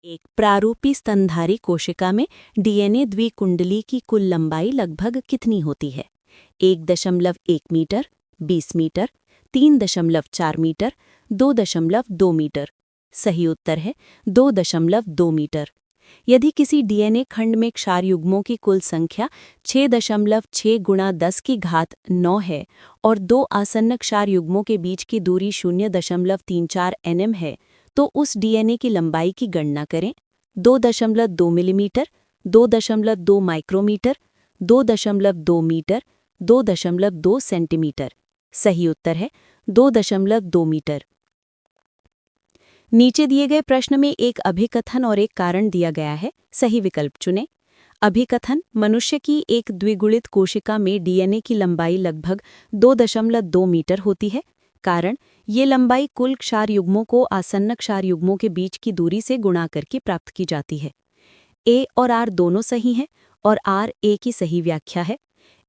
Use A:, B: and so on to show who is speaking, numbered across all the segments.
A: एक प्रारूपी स्तनधारी कोशिका में डीएनए द्विकुंडली की कुल लंबाई लगभग कितनी होती है? 1.1 मीटर, 20 मीटर, 3.4 मीटर, 2.2 मीटर। सही उत्तर है 2.2 मीटर। यदि किसी डीएनए खंड में क्षार युग्मों की कुल संख्या 6.6 गुणा 10 की घात 9 है और दो आसन्न क्षार युग्मों के बीच की दूरी 0.34 nm है, तो उस डीएनए की लंबाई की गणना करें। 2.2 मिलीमीटर, 2.2 माइक्रोमीटर, 2.2 मीटर, 2.2 सेंटीमीटर। सही उत्तर है 2.2 मीटर। नीचे दिए गए प्रश्न में एक अभिकथन और एक कारण दिया गया है, सही विकल्प चुनें। अभिकथन: मनुष्य की एक द्विगुणित कोशिका में डीएनए की लंबाई लगभग 2.2 मीटर होती है। कारण: ये लंबाई कुल क्षार युग्मों को आसन्न क्षार युग्मों के बीच की दूरी से गुणा करके प्राप्त की जाती है। ए और आर दोनों सही हैं और आर ए की सही व्याख्या है।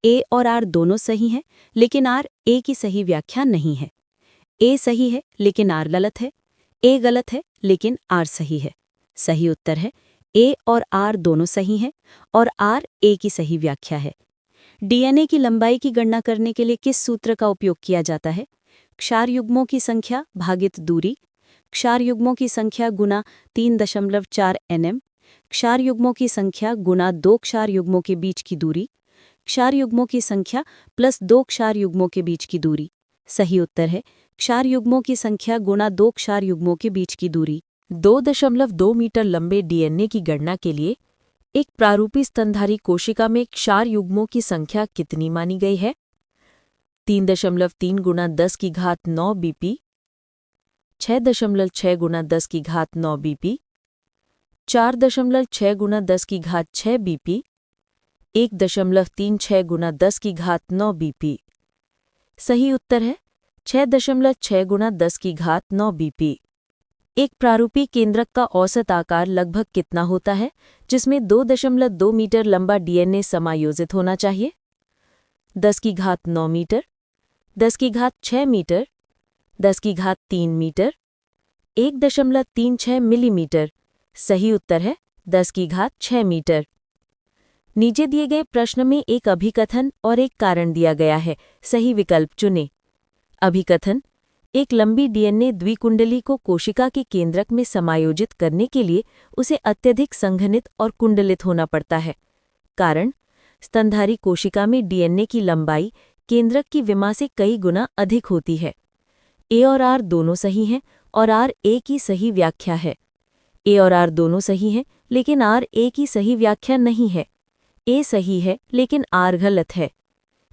A: ए और आर दोनों सही हैं, लेकिन आर ए की सही व्याख्या नहीं है। ए सही है लेकिन आर गलत है। ए गलत है लेकिन आर सही है। सही उत्तर है ए और आर दोनों सही हैं और आर ए की सही व्याख्या है। डीएनए की लंबाई की गणना करने के लिए किस सूत्र का उपयोग किया जाता है? क्षार युग्मों की संख्या भागित दूरी, क्षार युग्मों की संख्या गुना 3.4 nm, क्षार युग्मों की संख्या गुना 2 क्षार युग्मों के बीच की दूरी, क्षार युग्मों की संख्या प्लस 2 क्षार युग्मों के बीच की दूरी। सही उत्तर है क्षार युग्मों की संख्या गुना 2 क्षार युग्मों के बीच की दूरी। 2.2 मीटर लंबे डीएनए की गणना के लिए एक प्रारूपी स्तनधारी कोशिका में क्षार युग्मों की संख्या कितनी मानी गई है? 3.3 गुणा 10 की घात 9 बीपी, 6.6 गुणा 10 की घात 9 बीपी, 4.6 गुणा 10 की घात 6 बीपी, 1.36 गुणा 10 की घात 9 बीपी। सही उत्तर है 6.6 गुणा 10 की घात 9 बीपी। एक प्रारूपी केंद्रक का औसत आकार लगभग कितना होता है, जिसमें 2.2 मीटर लंबा डीएनए समायोजित होना चाहिए? 10 की घात 9 मीटर, 10 की घात 6 मीटर, 10 की घात 3 मीटर, 1.36 मिलीमीटर। सही उत्तर है 10 की घात 6 मीटर। नीचे दिए गए प्रश्न में एक अभिकथन और एक कारण दिया गया है, सही विकल्प चुनें। अभिकथन: एक लंबी डीएनए द्विकुंडली को कोशिका के केंद्रक में समायोजित करने के लिए उसे अत्यधिक संघनित और कुंडलित होना पड़ता है। कारण: स्तनधारी कोशिका में डीएनए की लंबाई केंद्रक की विमा से कई गुना अधिक होती है। ए और आर दोनों सही हैं और आर ए की सही व्याख्या है। ए और आर दोनों सही हैं, लेकिन आर ए की सही व्याख्या नहीं है। ए सही है लेकिन आर गलत है।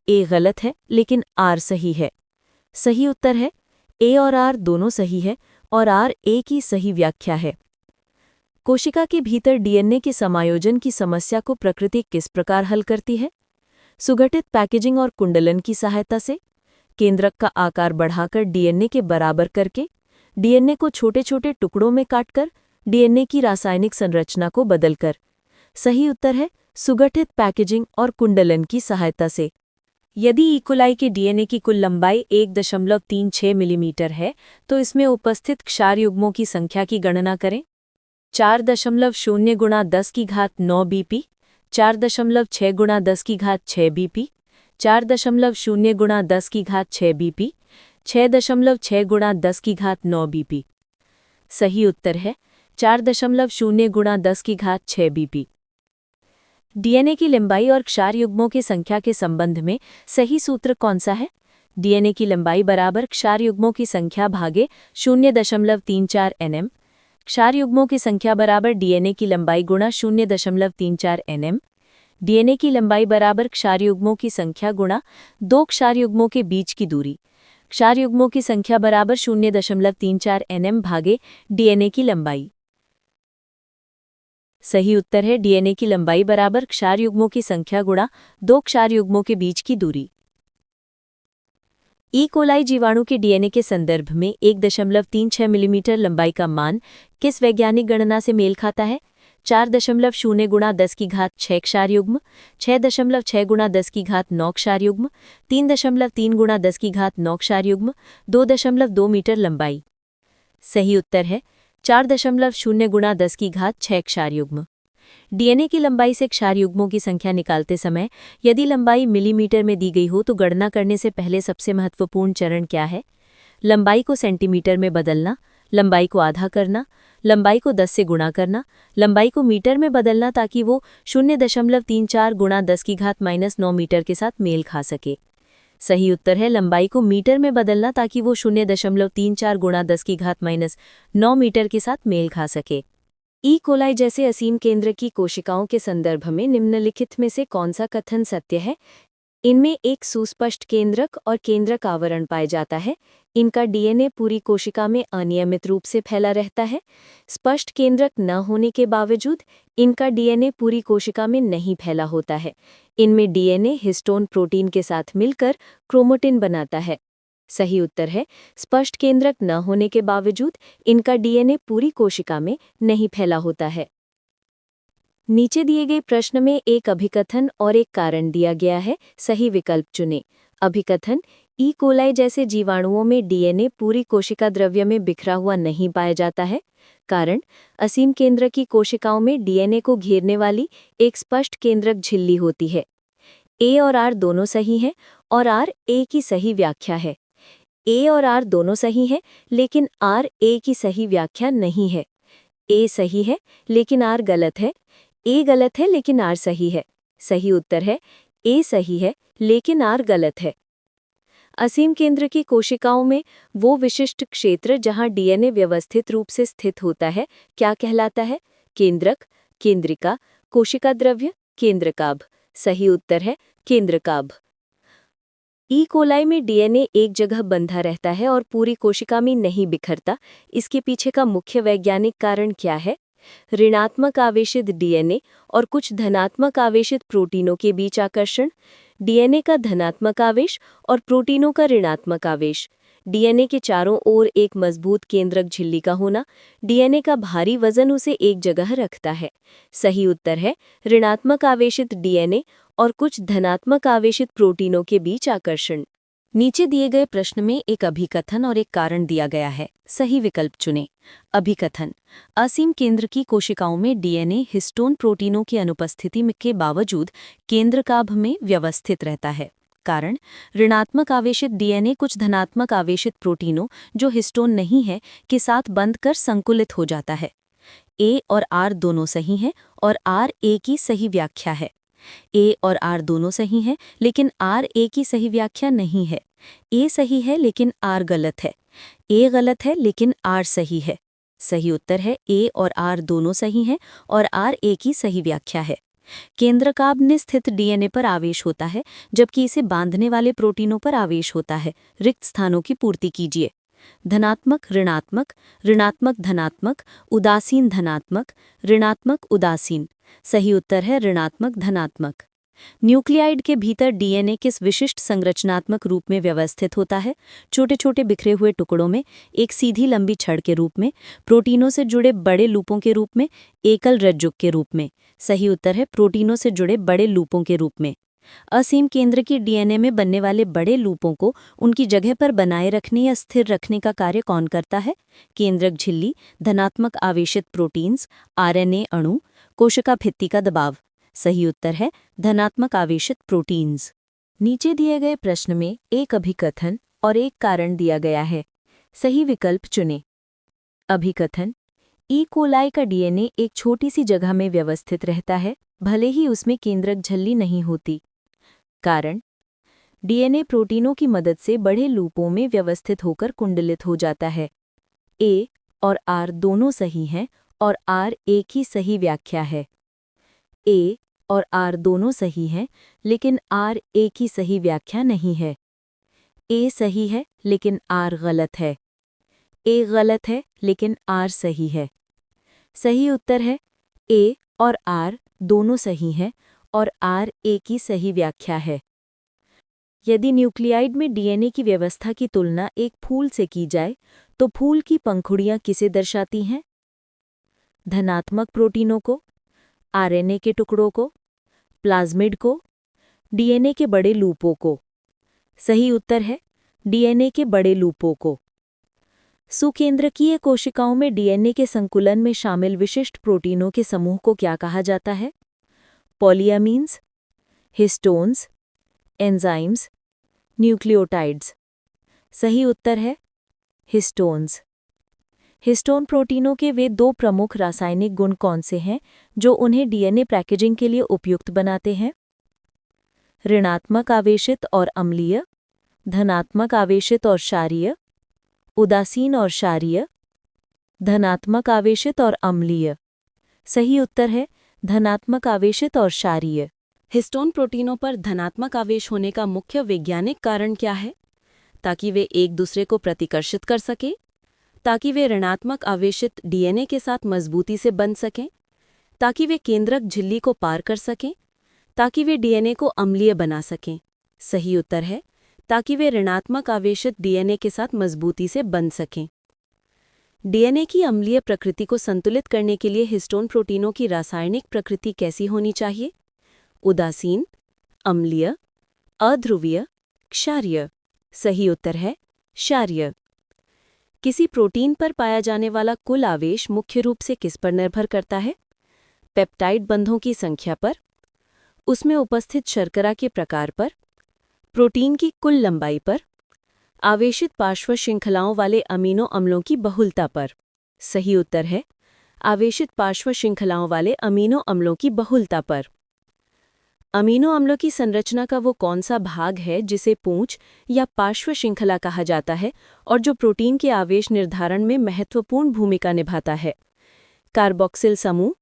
A: ए गलत है लेकिन आर सही है। सही उत्तर है ए और आर दोनों सही है और आर ए की सही व्याख्या है। कोशिका के भीतर डीएनए के समायोजन की समस्या को प्रकृति किस प्रकार हल करती है? सुगठित पैकेजिंग और कुंडलन की सहायता से, केंद्रक का आकार बढ़ाकर डीएनए के बराबर करके, डीएनए को छोटे छोटे टुकड़ों में काटकर, डीएनए की रासायनिक संरचना को बदलकर। सही उत्तर है सुगठित पैकेजिंग और कुंडलन की सहायता से। यदि इकोलाई के डीएनए की कुल लंबाई 1.36 मिलीमीटर है, तो इसमें उपस्थित क्षार युग्मों की संख्या की गणना करें। 4.0 गुणा 10 की घात 9 बीपी, 4.6 गुणा 10 की घात 6 बीपी, 4.0 गुणा 10 की घात 6 बीपी, 6.6 गुणा 10 की घात 9 बीपी। सही उत्तर है 4.0 गुणा 10 की घात 6 बीपी। डीएनए की लंबाई और क्षार युग्मों की संख्या के संबंध में सही सूत्र कौन सा है? डीएनए की लंबाई बराबर क्षार युग्मों की संख्या भागे 0.34 nm, क्षार युग्मों की संख्या बराबर डीएनए की लंबाई गुणा 0.34 nm, डीएनए की लंबाई बराबर क्षार युग्मों की संख्या गुणा 2 क्षार युग्मों के बीच की दूरी, क्षार युग्मों की संख्या बराबर 0.34 nm भागे डीएनए की लंबाई। सही उत्तर है डीएनए की लंबाई बराबर क्षार युग्मों की संख्या गुणा 2 क्षार युग्मों के बीच की दूरी। ई कोलाई जीवाणु के डीएनए के संदर्भ में 1.36 मिलीमीटर लंबाई का मान किस वैज्ञानिक गणना से मेल खाता है? 4.0 गुणा 10 की घात 6 क्षार युग्म, 6.6 गुणा 10 की घात 9 क्षार युग्म, 3.3 गुणा 10 की घात 9 क्षार युग्म, 2.2 मीटर लंबाई। सही उत्तर है 4.0 गुणा 10 की घात 6 क्षार युग्म। डीएनए की लंबाई से क्षार युग्मों की संख्या निकालते समय यदि लंबाई मिलीमीटर में दी गई हो तो गणना करने से पहले सबसे महत्वपूर्ण चरण क्या है? लंबाई को सेंटीमीटर में बदलना, लंबाई को आधा करना, लंबाई को 10 से गुणा करना, लंबाई को मीटर में बदलना ताकि वो 0.34 गुणा 10 की घात -9 मीटर के साथ मेल खा सके। सही उत्तर है लंबाई को मीटर में बदलना ताकि वो 0.34 गुणा 10 की घात -9 मीटर के साथ मेल खा सके। ई कोलाई जैसे असीम केंद्र की कोशिकाओं के संदर्भ में निम्नलिखित में से कौन सा कथन सत्य है? इनमें एक सुस्पष्ट केंद्रक और केंद्रक आवरण पाया जाता है। इनका डीएनए पूरी कोशिका में अनियमित रूप से फैला रहता है। स्पष्ट केंद्रक न होने के बावजूद इनका डीएनए पूरी कोशिका में नहीं फैला होता है। इनमें डीएनए हिस्टोन प्रोटीन के साथ मिलकर क्रोमोटिन बनाता है। सही उत्तर है स्पष्ट केंद्रक न होने के बावजूद इनका डीएनए पूरी कोशिका में नहीं फैला होता है। नीचे दिए गए प्रश्न में एक अभिकथन और एक कारण दिया गया है, सही विकल्प चुनें। अभिकथन: ई कोलाई जैसे जीवाणुओं में डीएनए पूरी कोशिका द्रव्य में बिखरा हुआ नहीं पाया जाता है। कारण: असीम केंद्र की कोशिकाओं में डीएनए को घेरने वाली एक स्पष्ट केंद्रक झिल्ली होती है। ए और आर दोनों सही हैं और आर ए की सही व्याख्या है। ए और आर दोनों सही हैं, लेकिन आर ए की सही व्याख्या नहीं है। ए सही है लेकिन आर गलत है। ए गलत है लेकिन आर सही है। सही उत्तर है ए सही है लेकिन आर गलत है। असीम केंद्र की कोशिकाओं में वो विशिष्ट क्षेत्र जहां डीएनए व्यवस्थित रूप से स्थित होता है क्या कहलाता है? केंद्रक, केंद्रिका, कोशिका द्रव्य, केंद्रकाभ। सही उत्तर है केंद्रकाभ। ई कोलाई में डीएनए एक जगह बंधा रहता है और पूरी कोशिका में नहीं बिखरता। इसके पीछे का मुख्य वैज्ञानिक कारण क्या है? ऋणात्मक आवेशित डीएनए और कुछ धनात्मक आवेशित प्रोटीनों के बीच आकर्षण, डीएनए का धनात्मक आवेश और प्रोटीनों का ऋणात्मक आवेश, डीएनए के चारों ओर एक मजबूत केंद्रक झिल्ली का होना, डीएनए का भारी वजन उसे एक जगह रखता है। सही उत्तर है ऋणात्मक आवेशित डीएनए और कुछ धनात्मक आवेशित प्रोटीनों के बीच आकर्षण। नीचे दिए गए प्रश्न में एक अभिकथन और एक कारण दिया गया है, सही विकल्प चुनें। अभिकथन: असीम केंद्र की कोशिकाओं में डीएनए हिस्टोन प्रोटीनों की अनुपस्थिति के बावजूद केंद्रकाभ में व्यवस्थित रहता है। कारण: ऋणात्मक आवेशित डीएनए कुछ धनात्मक आवेशित प्रोटीनों जो हिस्टोन नहीं है के साथ बंध कर संकुलित हो जाता है। ए और आर दोनों सही हैं और आर ए की सही व्याख्या है। ए और आर दोनों सही हैं लेकिन आर ए की सही व्याख्या नहीं है। ए सही है लेकिन आर गलत है। ए गलत है लेकिन आर सही है। सही उत्तर है ए और आर दोनों सही हैं और आर ए की सही व्याख्या है। केंद्रकाभ में स्थित डीएनए पर आवेश होता है जबकि इसे बांधने वाले प्रोटीनों पर आवेश होता है। रिक्त स्थानों की पूर्ति कीजिए। धनात्मक ऋणात्मक, ऋणात्मक धनात्मक, उदासीन धनात्मक, ऋणात्मक उदासीन। सही उत्तर है ऋणात्मक धनात्मक। न्यूक्लियाइड के भीतर डीएनए किस विशिष्ट संरचनात्मक रूप में व्यवस्थित होता है? छोटे छोटे बिखरे हुए टुकड़ों में, एक सीधी लंबी छड़ के रूप में, प्रोटीनों से जुड़े बड़े लूपों के रूप में, एकल रज्जुक के रूप में। सही उत्तर है प्रोटीनों से जुड़े बड़े लूपों के रूप में। असीम केंद्र की डीएनए में बनने वाले बड़े लूपों को उनकी जगह पर बनाए रखने या स्थिर रखने का कार्य कौन करता है? केंद्रक झिल्ली, धनात्मक आवेशित प्रोटीन्स, आरएनए अणु, कोशिका भित्ति का दबाव। सही उत्तर है धनात्मक आवेशित प्रोटीन्स। नीचे दिए गए प्रश्न में एक अभिकथन और एक कारण दिया गया है, सही विकल्प चुनें। अभिकथन: ई कोलाई का डीएनए एक छोटी सी जगह में व्यवस्थित रहता है, भले ही उसमें केंद्रक झिल्ली नहीं होती। कारण: डीएनए प्रोटीनों की मदद से बड़े लूपों में व्यवस्थित होकर कुंडलित हो जाता है। ए और आर दोनों सही हैं और आर ए की सही व्याख्या है। ए और आर दोनों सही हैं लेकिन आर ए की सही व्याख्या नहीं है। ए सही है लेकिन आर गलत है। ए गलत है लेकिन आर सही है। सही उत्तर है ए और आर दोनों सही हैं और आर ए की सही व्याख्या है। यदि न्यूक्लियाइड में डीएनए की व्यवस्था की तुलना एक फूल से की जाए तो फूल की पंखुड़ियां किसे दर्शाती हैं? धनात्मक प्रोटीनों को, आरएनए के टुकड़ों को, प्लाज्मिड को, डीएनए के बड़े लूपों को। सही उत्तर है डीएनए के बड़े लूपों को। सुकेंद्रकीय कोशिकाओं में डीएनए के संकुलन में शामिल विशिष्ट प्रोटीनों के समूह को क्या कहा जाता है? पॉलीअमीन्स, हिस्टोन्स, एंजाइम्स, न्यूक्लियोटाइड्स। सही उत्तर है हिस्टोन्स। हिस्टोन प्रोटीनों के वे दो प्रमुख रासायनिक गुण कौन से हैं जो उन्हें डीएनए पैकेजिंग के लिए उपयुक्त बनाते हैं? ऋणात्मक आवेशित और अम्लीय, धनात्मक आवेशित और क्षारीय, उदासीन और क्षारीय, धनात्मक आवेशित और अम्लीय। सही उत्तर है धनात्मक आवेशित और क्षारीय।
B: हिस्टोन प्रोटीनों पर धनात्मक आवेश होने का मुख्य वैज्ञानिक कारण क्या है? ताकि वे एक दूसरे को प्रतिकर्षित कर सकें, ताकि वे ऋणात्मक आवेशित डीएनए के साथ मजबूती से बंध सकें, ताकि वे केंद्रक झिल्ली को पार कर सकें, ताकि वे डीएनए को अम्लीय बना सकें। सही उत्तर है ताकि वे ऋणात्मक आवेशित डीएनए के साथ मजबूती से बंध सकें। डीएनए की अम्लीय प्रकृति को संतुलित करने के लिए हिस्टोन प्रोटीनों की रासायनिक प्रकृति कैसी होनी चाहिए? उदासीन, अम्लीय, अध्रुवीय, क्षारीय। सही उत्तर है क्षारीय। किसी प्रोटीन पर पाया जाने वाला कुल आवेश मुख्य रूप से किस पर निर्भर करता है? पेप्टाइड बंधों की संख्या पर, उसमें उपस्थित शर्करा के प्रकार पर, प्रोटीन की कुल लंबाई पर, आवेशित पार्श्व श्रृंखलाओं वाले अमीनो अम्लों की बहुलता पर। सही उत्तर है आवेशित पार्श्व श्रृंखलाओं वाले अमीनो अम्लों की बहुलता पर। अमीनो अम्लों की संरचना का वो कौन सा भाग है जिसे पूंछ या पार्श्व श्रृंखला कहा जाता है और जो प्रोटीन के आवेश निर्धारण में महत्वपूर्ण भूमिका निभाता है? कार्बोक्सिल समूह,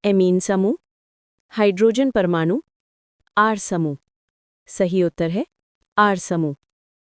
B: एमीन समूह, हाइड्रोजन परमाणु, आर समूह। सही उत्तर है आर समूह।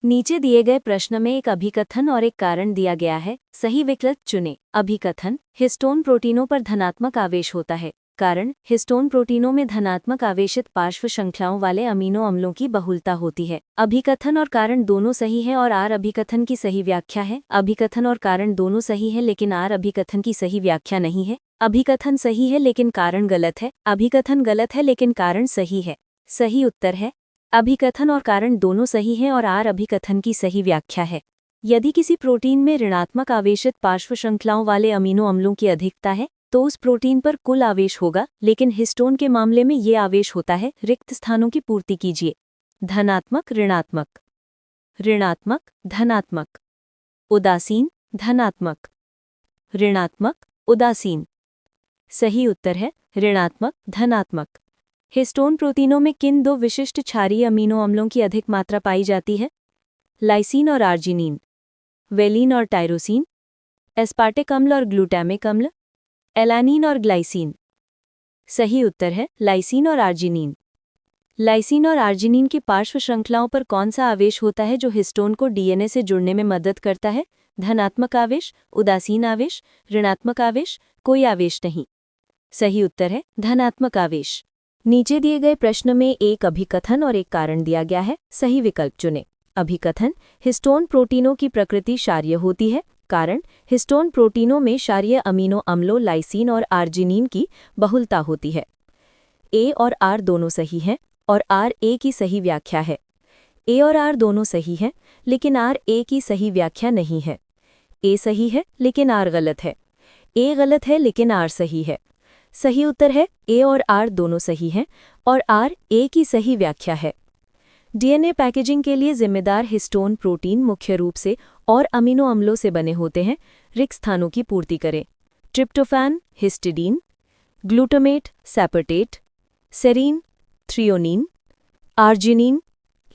B: नीचे दिए गए प्रश्न में एक अभिकथन और एक कारण दिया गया है। सही विकल्प चुनें। अभिकथन: हिस्टोन प्रोटीनों पर धनात्मक आवेश होता है। कारण: हिस्टोन प्रोटीनों में धनात्मक आवेशित पार्श्व श्रृंखलाओं वाले अमीनो अम्लों की बहुलता होती है। अभिकथन और कारण दोनों सही हैं और आर अभिकथन की सही व्याख्या है। अभिकथन और कारण दोनों सही हैं लेकिन आर अभिकथन की सही व्याख्या नहीं है। अभिकथन सही है लेकिन कारण गलत है। अभिकथन गलत है लेकिन कारण सही है। सही उत्तर है अभिकथन और कारण दोनों सही हैं और आर अभिकथन की सही व्याख्या है। यदि किसी प्रोटीन में ऋणात्मक आवेशित पार्श्व श्रृंखलाओं वाले अमीनो अम्लों की अधिकता है तो उस प्रोटीन पर कुल आवेश होगा, लेकिन हिस्टोन के मामले में ये आवेश होता है। रिक्त स्थानों की पूर्ति कीजिए। धनात्मक, ऋणात्मक, ऋणात्मक, धनात्मक, उदासीन, धनात्मक, ऋणात्मक, उदासीन। सही उत्तर है ऋणात्मक, धनात्मक। हिस्टोन प्रोटीनों में किन दो विशिष्ट क्षारीय अमीनो अम्लों की अधिक मात्रा पाई जाती है? लाइसीन और आर्जिनिन, वेलिन और टायरोसिन, एस्पार्टिक अम्ल और ग्लूटामिक अम्ल, एलानिन और ग्लाइसिन। सही उत्तर है लाइसीन और आर्जिनिन। लाइसीन और आर्जिनिन की पार्श्व श्रृंखलाओं पर कौन सा आवेश होता है जो हिस्टोन को डीएनए से जुड़ने में मदद करता है? धनात्मक आवेश, उदासीन आवेश, ऋणात्मक आवेश, कोई आवेश नहीं। सही उत्तर है धनात्मक आवेश। नीचे दिए गए प्रश्न में एक अभिकथन और एक कारण दिया गया है। सही विकल्प चुनें। अभिकथन: हिस्टोन प्रोटीनों की प्रकृति क्षारीय होती है। कारण: हिस्टोन प्रोटीनों में क्षारीय अमीनो अम्लों लाइसीन और आर्जिनिन की बहुलता होती है। ए और आर दोनों सही हैं और आर ए की सही व्याख्या है। ए और आर दोनों सही हैं लेकिन आर ए की सही व्याख्या नहीं है। ए सही है लेकिन आर गलत है। ए गलत है लेकिन आर सही है। सही उत्तर है ए और आर दोनों सही हैं और आर ए की सही व्याख्या है। डीएनए पैकेजिंग के लिए जिम्मेदार हिस्टोन प्रोटीन मुख्य रूप से और अमीनो अम्लों से बने होते हैं। रिक्त स्थानों की पूर्ति करें। Tryptophan, histidine, glutamate, aspartate, serine, threonine, arginine,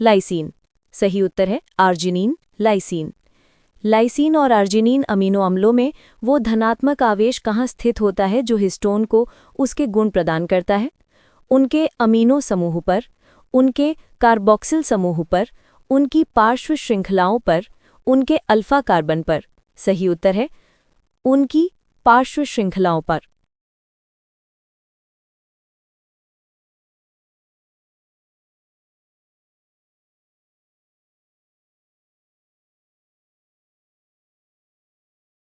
B: lysine. सही उत्तर है आर्जिनिन, लाइसीन। लाइसीन और आर्जिनिन अमीनो अम्लों में वो धनात्मक आवेश कहाँ स्थित होता है जो हिस्टोन को उसके गुण प्रदान करता है? उनके अमीनो समूह पर, उनके कार्बोक्सिल समूह पर, उनकी पार्श्व श्रृंखलाओं पर, उनके अल्फा कार्बन पर। सही उत्तर है उनकी पार्श्व श्रृंखलाओं पर।